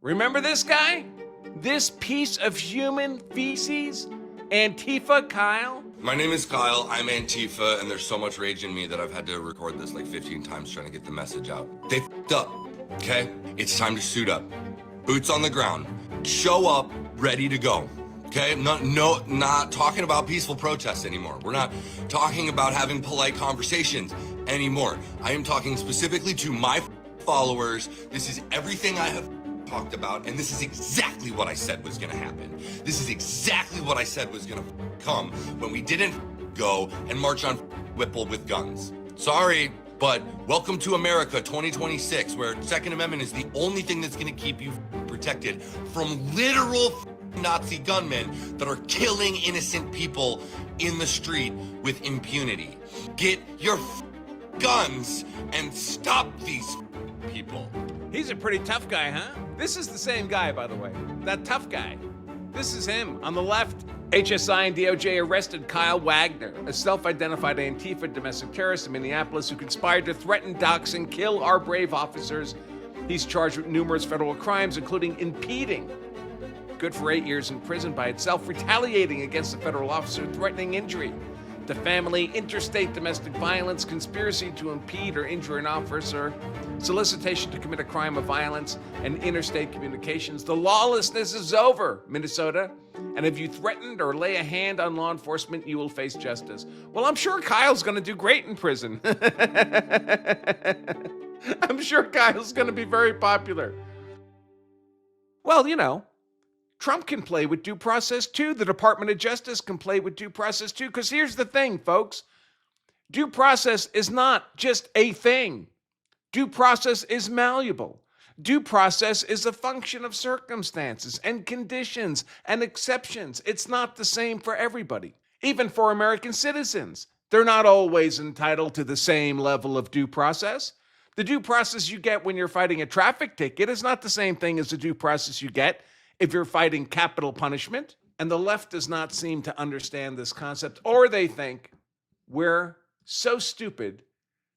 Remember this guy? This piece of human feces? Antifa Kyle? My name is Kyle, I'm Antifa, and there's so much rage in me that I've had to record this like 15 times trying to get the message out. They f***ed up, okay? It's time to suit up. Boots on the ground. Show up, ready to go, okay? Not talking about peaceful protests anymore. We're not talking about having polite conversations anymore. I am talking specifically to my followers. This is everything I have talked about, and this is exactly what I said was gonna happen. This is exactly what I said was gonna come when we didn't go and march on Whipple with guns. Sorry, but welcome to America 2026, where Second Amendment is the only thing that's gonna keep you protected from literal Nazi gunmen that are killing innocent people in the street with impunity. Get your guns and stop these people. He's a pretty tough guy, huh? This is the same guy, by the way. That tough guy. This is him. On the left, HSI and DOJ arrested Kyle Wagner, a self-identified Antifa domestic terrorist in Minneapolis who conspired to threaten, dox, and kill our brave officers. He's charged with numerous federal crimes, including impeding. Good for 8 years in prison by itself, retaliating against a federal officer, threatening injury to family, interstate domestic violence, conspiracy to impede or injure an officer, solicitation to commit a crime of violence, and interstate communications. The lawlessness is over, Minnesota. And if you threatened or lay a hand on law enforcement, you will face justice. Well, I'm sure Kyle's going to do great in prison. I'm sure Kyle's going to be very popular. Well, you know, Trump can play with due process too. The Department of Justice can play with due process too. Because here's the thing, folks. Due process is not just a thing. Due process is malleable. Due process is a function of circumstances and conditions and exceptions. It's not the same for everybody. Even for American citizens, they're not always entitled to the same level of due process. The due process you get when you're fighting a traffic ticket is not the same thing as the due process you get if you're fighting capital punishment. And the left does not seem to understand this concept, or they think we're so stupid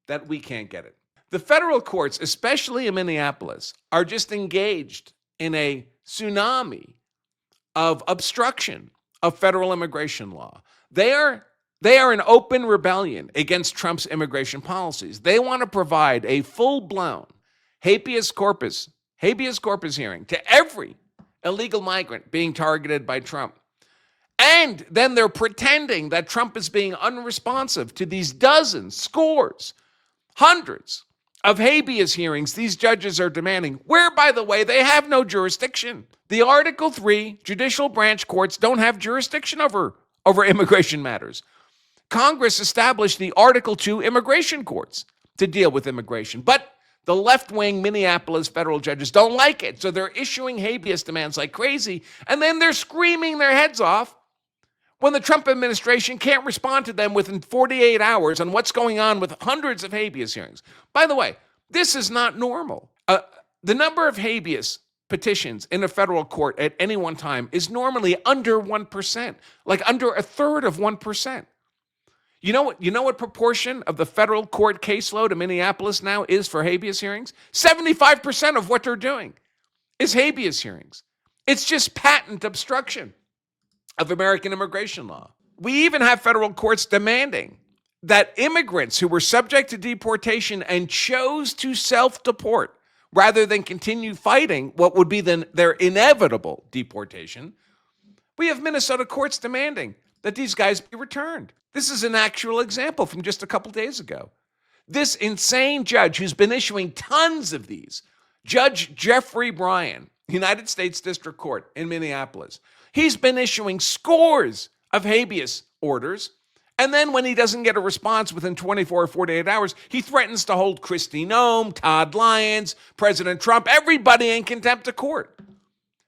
that we can't get it. The federal courts, especially in Minneapolis, are just engaged in a tsunami of obstruction of federal immigration law. They are in open rebellion against Trump's immigration policies. They want to provide a full-blown habeas corpus hearing to every illegal migrant being targeted by Trump. And then they're pretending that Trump is being unresponsive to these dozens, scores, hundreds of habeas hearings these judges are demanding, where, by the way, they have no jurisdiction. The Article 3 judicial branch courts don't have jurisdiction over immigration matters. Congress established the Article 2 immigration courts to deal with immigration. But the left-wing Minneapolis federal judges don't like it, so they're issuing habeas demands like crazy, and then they're screaming their heads off when the Trump administration can't respond to them within 48 hours on what's going on with hundreds of habeas hearings. By the way, this is not normal. The number of habeas petitions in a federal court at any one time is normally under 1%, like under a third of 1%. You know what proportion of the federal court caseload in Minneapolis now is for habeas hearings? 75% of what they're doing is habeas hearings. It's just patent obstruction of American immigration law. We even have federal courts demanding that immigrants who were subject to deportation and chose to self-deport rather than continue fighting what would be then their inevitable deportation, we have Minnesota courts demanding that these guys be returned. This is an actual example from just a couple days ago. This insane judge who's been issuing tons of these, Judge Jeffrey Bryan, United States District Court in Minneapolis, he's been issuing scores of habeas orders, and then when he doesn't get a response within 24 or 48 hours, he threatens to hold Kristi Noem, Todd Lyons, President Trump, everybody in contempt of court.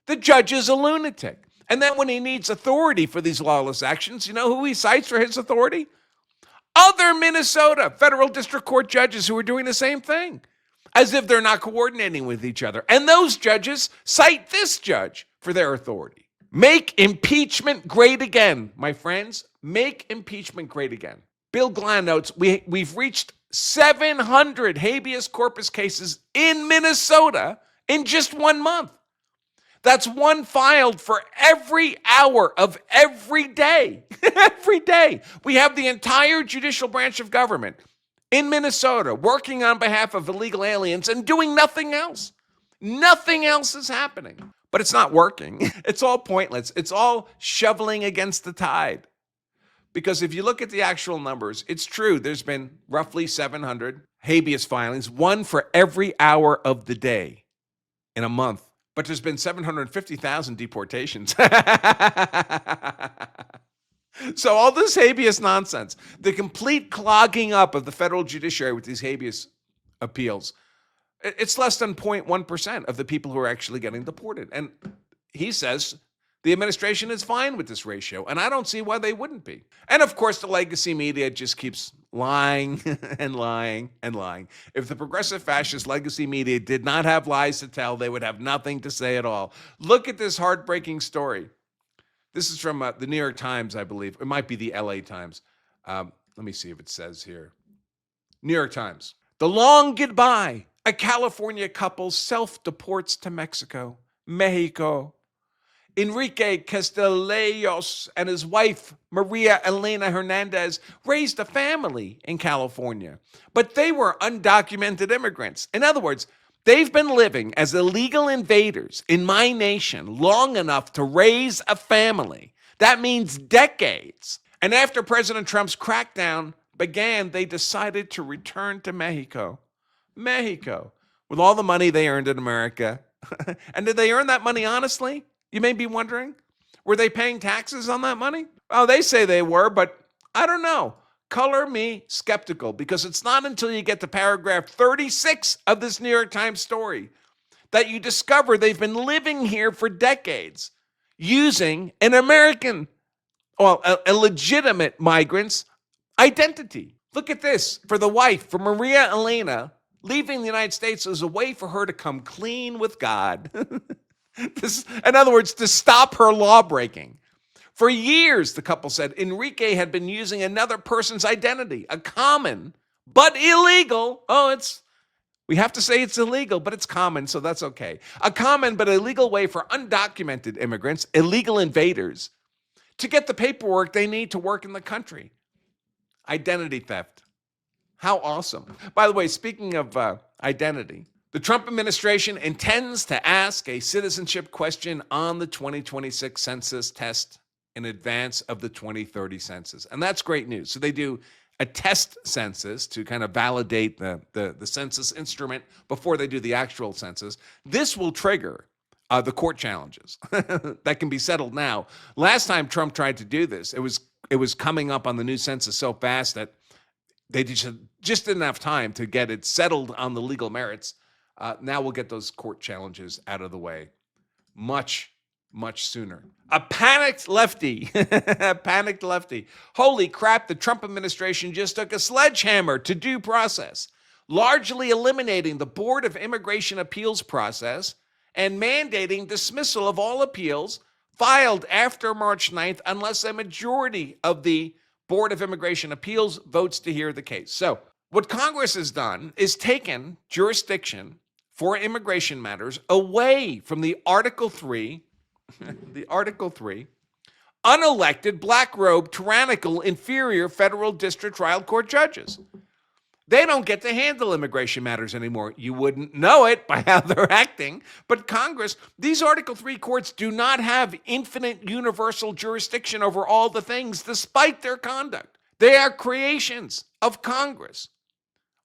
The judge is a lunatic. And then when he needs authority for these lawless actions, you know who he cites for his authority? Other Minnesota federal district court judges who are doing the same thing, as if they're not coordinating with each other. And those judges cite this judge for their authority. Make impeachment great again, my friends. Make impeachment great again. Bill Glenn notes, we've reached 700 habeas corpus cases in Minnesota in just 1 month. That's one filed for every hour of every day. Every day. We have the entire judicial branch of government in Minnesota working on behalf of illegal aliens and doing nothing else. Nothing else is happening. But it's not working. It's all pointless. It's all shoveling against the tide. Because if you look at the actual numbers, it's true. There's been roughly 700 habeas filings, one for every hour of the day in a month. But there's been 750,000 deportations. So all this habeas nonsense, the complete clogging up of the federal judiciary with these habeas appeals, it's less than 0.1% of the people who are actually getting deported. And he says the administration is fine with this ratio, and I don't see why they wouldn't be. And of course, the legacy media just keeps lying and lying and lying. If the progressive fascist legacy media did not have lies to tell, they would have nothing to say at all. Look at this heartbreaking story. This is from the New York Times, I believe. It might be the LA Times. Let me see if it says here. New York Times. The long goodbye. A California couple self-deports to Mexico. Enrique Castellanos and his wife, Maria Elena Hernandez, raised a family in California, but they were undocumented immigrants. In other words, they've been living as illegal invaders in my nation long enough to raise a family. That means decades. And after President Trump's crackdown began, they decided to return to Mexico, with all the money they earned in America. And did they earn that money honestly? You may be wondering, were they paying taxes on that money? Oh, they say they were, but I don't know. Color me skeptical, because it's not until you get to paragraph 36 of this New York Times story that you discover they've been living here for decades using an American, well, a legitimate migrant's identity. Look at this. For the wife, for Maria Elena, leaving the United States was a way for her to come clean with God. In other words, to stop her law breaking. For years, the couple said, Enrique had been using another person's identity, a common but illegal. We have to say it's illegal, but it's common, so that's okay. A common but illegal way for undocumented immigrants, illegal invaders, to get the paperwork they need to work in the country. Identity theft. How awesome. By the way, speaking of identity, the Trump administration intends to ask a citizenship question on the 2026 census test in advance of the 2030 census. And that's great news. So they do a test census to kind of validate the census instrument before they do the actual census. This will trigger the court challenges that can be settled now. Last time Trump tried to do this, it was coming up on the new census so fast that they just didn't have time to get it settled on the legal merits. Now we'll get those court challenges out of the way much sooner. A panicked lefty. A panicked lefty. Holy crap, the Trump administration just took a sledgehammer to due process, largely eliminating the Board of Immigration Appeals process and mandating dismissal of all appeals filed after March 9th unless a majority of the Board of Immigration Appeals votes to hear the case. So what Congress has done is taken jurisdiction for immigration matters away from the Article 3, unelected, black-robed, tyrannical, inferior federal district trial court judges. They don't get to handle immigration matters anymore. You wouldn't know it by how they're acting, but Congress, these Article 3 courts do not have infinite universal jurisdiction over all the things despite their conduct. They are creations of Congress.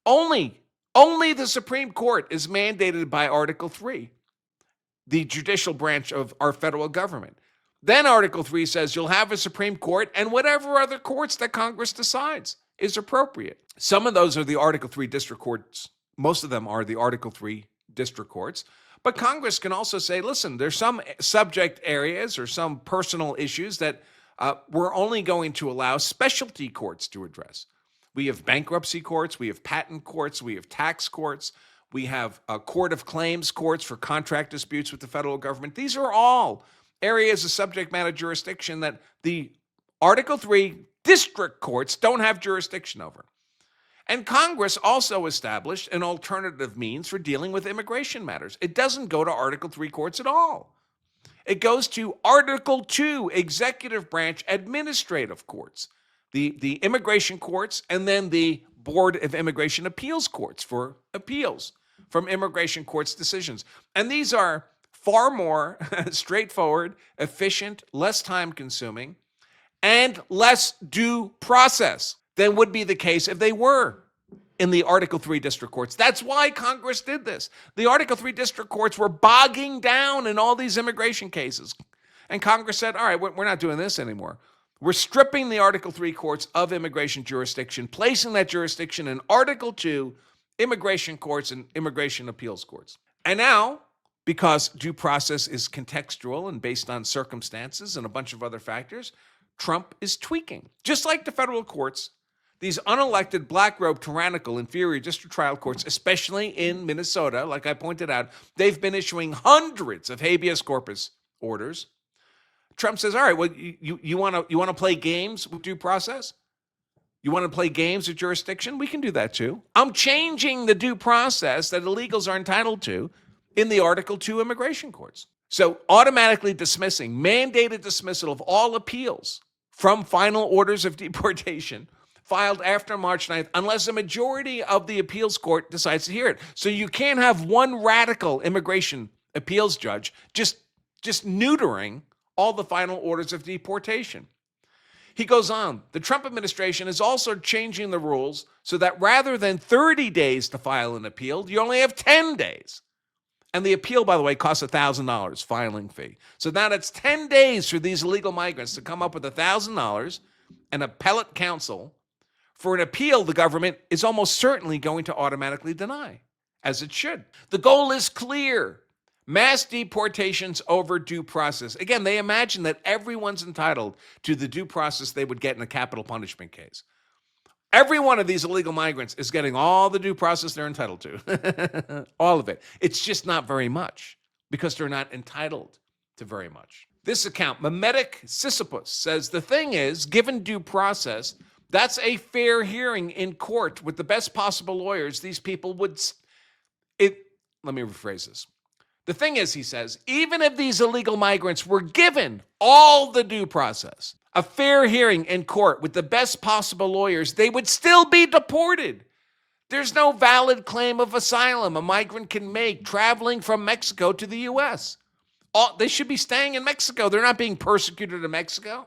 Only the Supreme Court is mandated by Article 3, the judicial branch of our federal government. Then Article 3 says you'll have a Supreme Court and whatever other courts that Congress decides is appropriate. Some of those are the Article 3 district courts. Most of them are the Article 3 district courts. But Congress can also say, listen, there's some subject areas or some personal issues that we're only going to allow specialty courts to address. We have bankruptcy courts, we have patent courts, we have tax courts, we have court of claims courts for contract disputes with the federal government. These are all areas of subject matter jurisdiction that the Article 3 district courts don't have jurisdiction over. And Congress also established an alternative means for dealing with immigration matters. It doesn't go to Article 3 courts at all. It goes to Article 2, executive branch administrative courts, the immigration courts, and then the Board of Immigration Appeals courts for appeals from immigration courts' decisions. And these are far more straightforward, efficient, less time-consuming, and less due process than would be the case if they were in the Article 3 district courts. That's why Congress did this. The Article 3 district courts were bogging down in all these immigration cases. And Congress said, all right, we're not doing this anymore. We're stripping the Article 3 courts of immigration jurisdiction, placing that jurisdiction in Article 2 immigration courts and immigration appeals courts. And now, because due process is contextual and based on circumstances and a bunch of other factors, Trump is tweaking. Just like the federal courts, these unelected, black-robed, tyrannical, inferior district trial courts, especially in Minnesota, like I pointed out, they've been issuing hundreds of habeas corpus orders. Trump says, all right, well, you want to play games with due process? You want to play games with jurisdiction? We can do that too. I'm changing the due process that illegals are entitled to in the Article 2 immigration courts. So automatically dismissing, mandated dismissal of all appeals from final orders of deportation filed after March 9th, unless a majority of the appeals court decides to hear it. So you can't have one radical immigration appeals judge just neutering all the final orders of deportation. He goes on, the Trump administration is also changing the rules so that rather than 30 days to file an appeal, you only have 10 days. And the appeal, by the way, costs $1,000 filing fee. So now it's 10 days for these illegal migrants to come up with $1,000 and appellate counsel for an appeal the government is almost certainly going to automatically deny, as it should. The goal is clear. Mass deportations over due process. Again, they imagine that everyone's entitled to the due process they would get in a capital punishment case. Every one of these illegal migrants is getting all the due process they're entitled to. All of it. It's just not very much because they're not entitled to very much. This account, Memetic Sisyphus, says the thing is, given due process, that's a fair hearing in court with the best possible lawyers. These people would... Let me rephrase this. The thing is, he says, even if these illegal migrants were given all the due process, a fair hearing in court with the best possible lawyers, they would still be deported. There's no valid claim of asylum a migrant can make traveling from Mexico to the U.S. They should be staying in Mexico. They're not being persecuted in Mexico.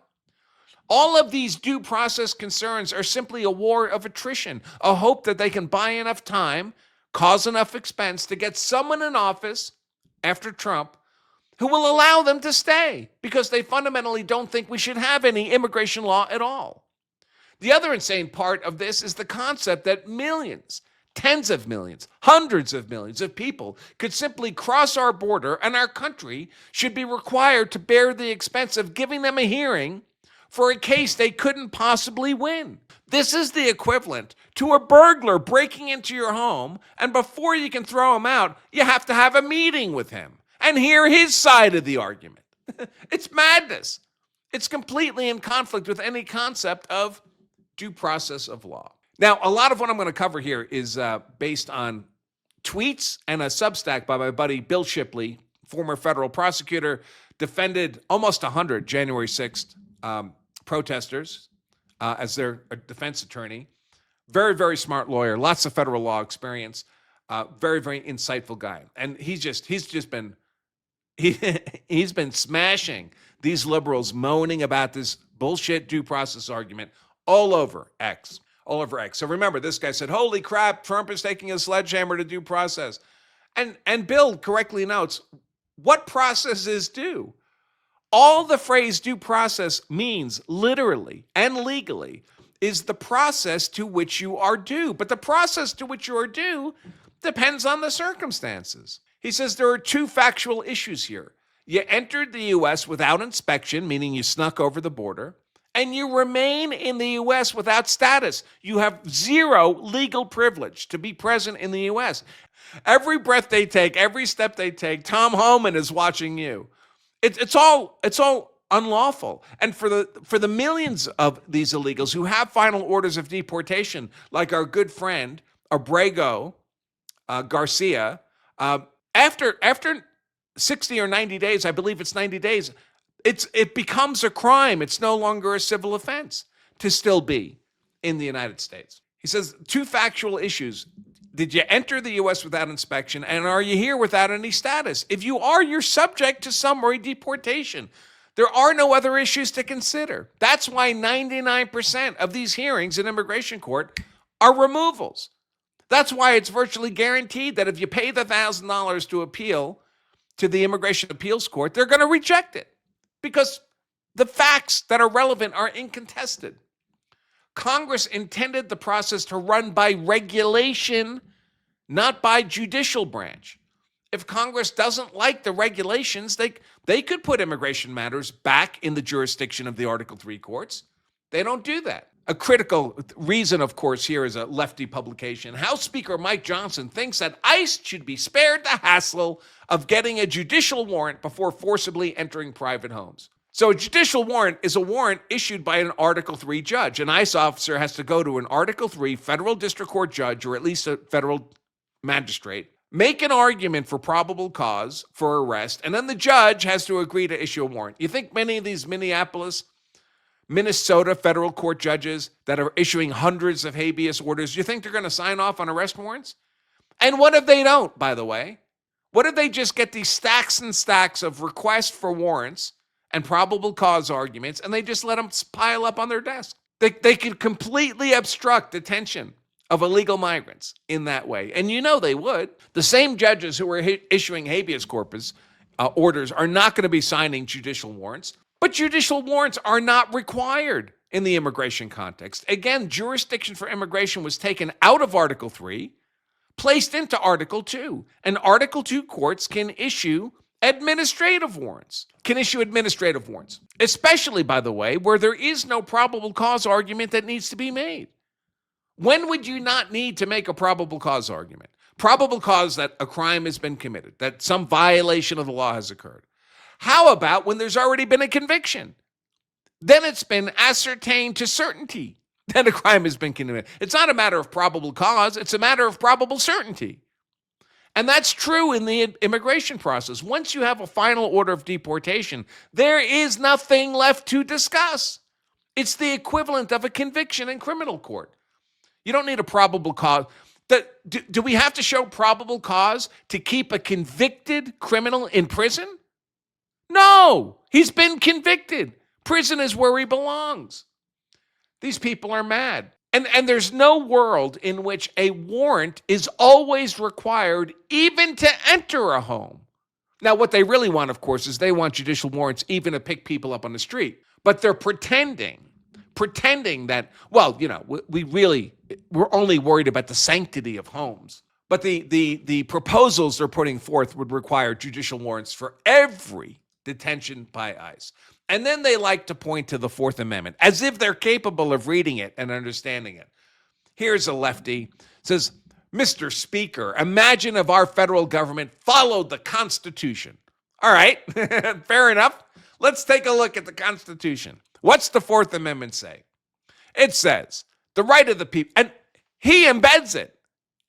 All of these due process concerns are simply a war of attrition, a hope that they can buy enough time, cause enough expense to get someone in office after Trump who will allow them to stay because they fundamentally don't think we should have any immigration law at all. The other insane part of this is the concept that millions, tens of millions, hundreds of millions of people could simply cross our border and our country should be required to bear the expense of giving them a hearing for a case they couldn't possibly win. This is the equivalent to a burglar breaking into your home, and before you can throw him out, you have to have a meeting with him and hear his side of the argument. It's madness. It's completely in conflict with any concept of due process of law. Now, a lot of what I'm going to cover here is based on tweets and a Substack by my buddy Bill Shipley, former federal prosecutor, defended almost 100 January 6th protesters as their defense attorney. Very, very smart lawyer, lots of federal law experience, very, very insightful guy. And he's been smashing these liberals moaning about this bullshit due process argument all over X. So remember, this guy said, holy crap, Trump is taking a sledgehammer to due process. And Bill correctly notes, what process is due? All the phrase due process means literally and legally is the process to which you are due. But the process to which you are due depends on the circumstances. He says there are two factual issues here. You entered the U.S. without inspection, meaning you snuck over the border, and you remain in the U.S. without status. You have zero legal privilege to be present in the U.S. Every breath they take, every step they take, Tom Homan is watching you. It's all unlawful. And for the millions of these illegals who have final orders of deportation, like our good friend Abrego Garcia, after 60 or 90 days, I believe it's 90 days, it becomes a crime. It's no longer a civil offense to still be in the United States. He says, 2 factual issues. Did you enter the U.S. without inspection, and are you here without any status? If you are, you're subject to summary deportation. There are no other issues to consider. That's why 99% of these hearings in immigration court are removals. That's why it's virtually guaranteed that if you pay the $1,000 to appeal to the Immigration Appeals Court, they're going to reject it because the facts that are relevant are incontested. Congress intended the process to run by regulation, not by judicial branch. If Congress doesn't like the regulations, they could put immigration matters back in the jurisdiction of the Article III courts. They don't do that. A critical reason, of course, here is a lefty publication. House Speaker Mike Johnson thinks that ICE should be spared the hassle of getting a judicial warrant before forcibly entering private homes. So a judicial warrant is a warrant issued by an Article III judge. An ICE officer has to go to an Article III federal district court judge, or at least a federal magistrate, make an argument for probable cause for arrest, and then the judge has to agree to issue a warrant. You think many of these Minneapolis, Minnesota federal court judges that are issuing hundreds of habeas orders, you think they're going to sign off on arrest warrants? And what if they don't, by the way? What if they just get these stacks and stacks of requests for warrants and probable cause arguments, and they just let them pile up on their desk? They could completely obstruct detention of illegal migrants in that way. And you know they would. The same judges who are issuing habeas corpus orders are not going to be signing judicial warrants. But judicial warrants are not required in the immigration context. Again, jurisdiction for immigration was taken out of Article 3, placed into Article 2. And Article 2 courts can issue administrative warrants. Especially, by the way, where there is no probable cause argument that needs to be made. When would you not need to make a probable cause argument? Probable cause that a crime has been committed, that some violation of the law has occurred. How about when there's already been a conviction? Then it's been ascertained to certainty that a crime has been committed. It's not a matter of probable cause, it's a matter of probable certainty. And that's true in the immigration process. Once you have a final order of deportation, there is nothing left to discuss. It's the equivalent of a conviction in criminal court. You don't need a probable cause. Do we have to show probable cause to keep a convicted criminal in prison? No, he's been convicted. Prison is where he belongs. These people are mad. And there's no world in which a warrant is always required even to enter a home. Now, what they really want, of course, is they want judicial warrants even to pick people up on the street. But they're pretending that, well, you know, we're only worried about the sanctity of homes. But the proposals they're putting forth would require judicial warrants for every detention by ICE. And then they like to point to the Fourth Amendment as if they're capable of reading it and understanding it. Here's a lefty, says, Mr. Speaker, imagine if our federal government followed the Constitution. All right, fair enough. Let's take a look at the Constitution. What's the Fourth Amendment say? It says, the right of the people, and he embeds it,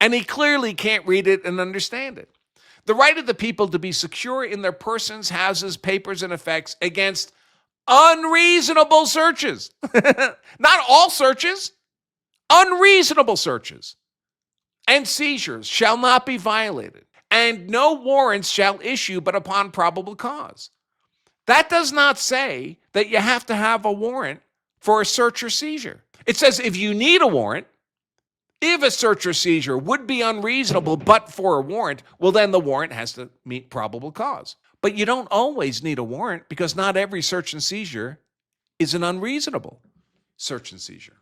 and he clearly can't read it and understand it. The right of the people to be secure in their persons, houses, papers, and effects against unreasonable searches. Not all searches, unreasonable searches. And seizures shall not be violated, and no warrants shall issue but upon probable cause. That does not say that you have to have a warrant for a search or seizure. It says if you need a warrant, if a search or seizure would be unreasonable but for a warrant, well, then the warrant has to meet probable cause. But you don't always need a warrant because not every search and seizure is an unreasonable search and seizure.